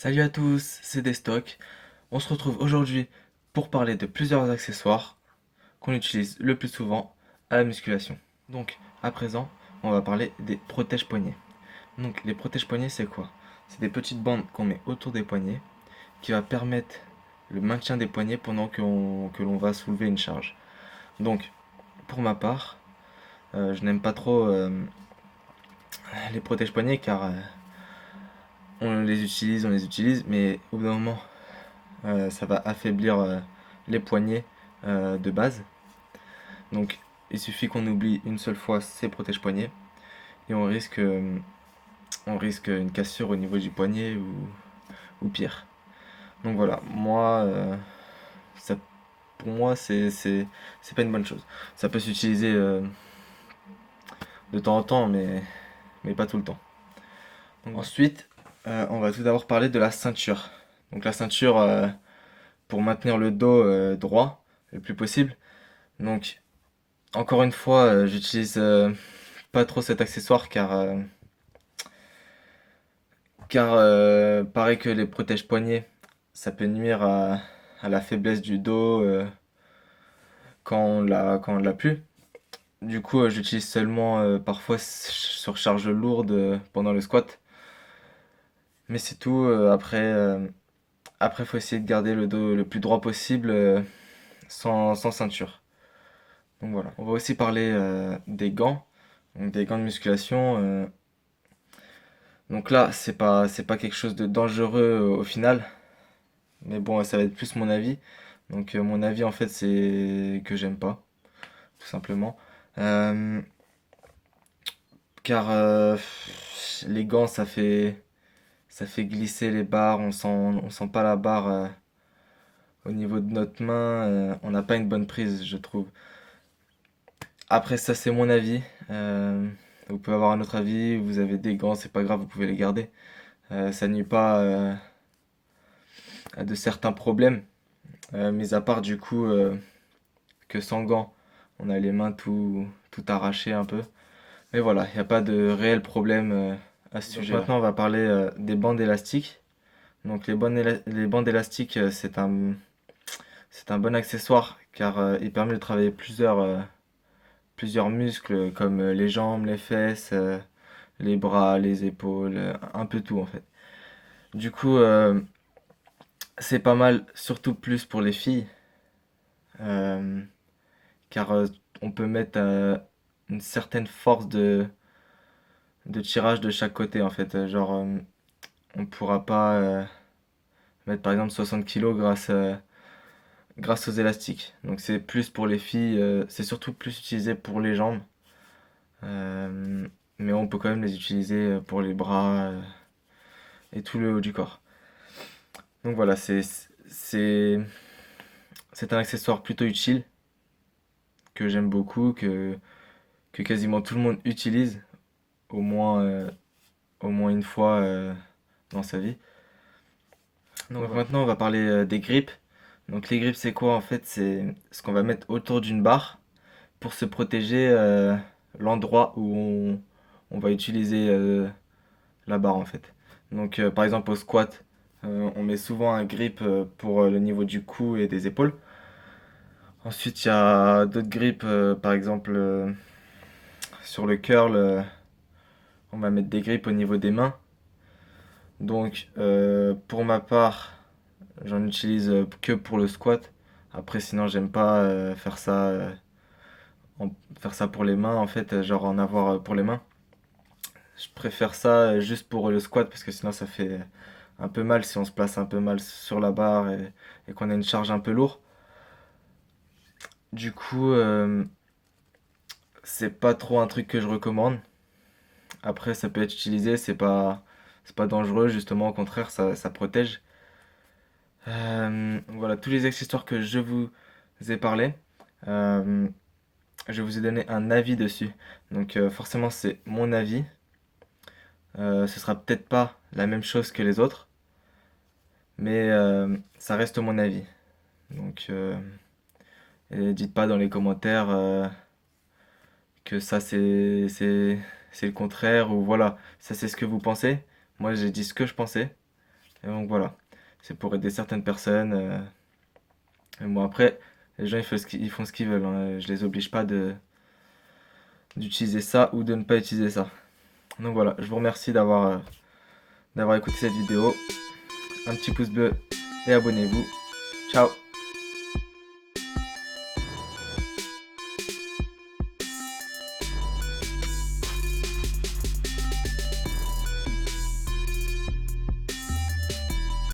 Salut à tous, c'est Destock. On se retrouve aujourd'hui pour parler de plusieurs accessoires qu'on utilise le plus souvent à la musculation. Donc, à présent, on va parler des protèges-poignets. Donc, les protèges-poignets, c'est quoi? C'est des petites bandes qu'on met autour des poignets qui va permettre le maintien des poignets pendant que l'on va soulever une charge. Donc, pour ma part, je n'aime pas trop les protèges-poignets car on les utilise, mais au bout d'un moment, ça va affaiblir les poignets de base. Donc il suffit qu'on oublie une seule fois ces protège-poignets et on risque une cassure au niveau du poignet ou pire. Donc voilà, ça, pour moi c'est pas une bonne chose. Ça peut s'utiliser de temps en temps, mais pas tout le temps. Donc, ensuite, on va tout d'abord parler de la ceinture. Donc la ceinture pour maintenir le dos droit le plus possible. Donc encore une fois, j'utilise pas trop cet accessoire car pareil que les protèges poignets, ça peut nuire à la faiblesse du dos quand on l'a plus. Du coup, j'utilise seulement parfois sur charge lourde pendant le squat. Mais c'est tout. Après, faut essayer de garder le dos le plus droit possible sans ceinture. Donc voilà. On va aussi parler des gants, donc des gants de musculation. Donc là, c'est pas quelque chose de dangereux au final, mais bon, ça va être plus mon avis. Donc mon avis en fait, c'est que j'aime pas, tout simplement. Euh, car les gants, ça fait glisser les barres, on sent pas la barre au niveau de notre main, on n'a pas une bonne prise, je trouve. Après, ça c'est mon avis. Vous pouvez avoir un autre avis, vous avez des gants, c'est pas grave, vous pouvez les garder. Ça nuit pas à de certains problèmes. Mis à part du coup que sans gants, on a les mains tout arrachées un peu. Mais voilà, il n'y a pas de réel problème à ce sujet-là. Maintenant, on va parler des bandes élastiques. Donc les bandes élastiques, c'est un bon accessoire car il permet de travailler plusieurs muscles comme les jambes, les fesses, les bras, les épaules, un peu tout en fait. Du coup, c'est pas mal, surtout plus pour les filles. Euh, car on peut mettre une certaine force de tirage de chaque côté en fait. On pourra pas mettre par exemple 60 kilos grâce aux élastiques. Donc c'est plus pour les filles, c'est surtout plus utilisé pour les jambes. Euh, mais on peut quand même les utiliser pour les bras et tout le haut du corps. Donc voilà, c'est un accessoire plutôt utile que j'aime beaucoup, que quasiment tout le monde utilise au moins, au moins une fois dans sa vie. Donc voilà. Maintenant, on va parler des grips. Donc les grips, c'est quoi en fait? C'est ce qu'on va mettre autour d'une barre pour se protéger l'endroit où on va utiliser la barre en fait. Donc par exemple au squat, on met souvent un grip pour le niveau du cou et des épaules. Ensuite, il y a d'autres grips, par exemple sur le curl, on va mettre des grips au niveau des mains. Donc pour ma part, j'en utilise que pour le squat. Après, sinon, j'aime pas faire ça pour les mains, en fait, genre en avoir pour les mains. Je préfère ça juste pour le squat parce que sinon, ça fait un peu mal si on se place un peu mal sur la barre et qu'on a une charge un peu lourde. Du coup, c'est pas trop un truc que je recommande. Après, ça peut être utilisé, c'est pas dangereux, justement, au contraire, ça protège. Voilà, tous les accessoires que je vous ai parlé. Euh, je vous ai donné un avis dessus. Donc forcément c'est mon avis. Ce sera peut-être pas la même chose que les autres, mais ça reste mon avis. Donc et dites pas dans les commentaires que ça c'est le contraire ou voilà, ça c'est ce que vous pensez. Moi j'ai dit ce que je pensais. Et donc voilà, c'est pour aider certaines personnes. Et bon après, les gens ils font ce qu'ils veulent, hein. Je les oblige pas d'utiliser ça ou de ne pas utiliser ça. Donc voilà, je vous remercie d'avoir écouté cette vidéo. Un petit pouce bleu et abonnez-vous. Ciao!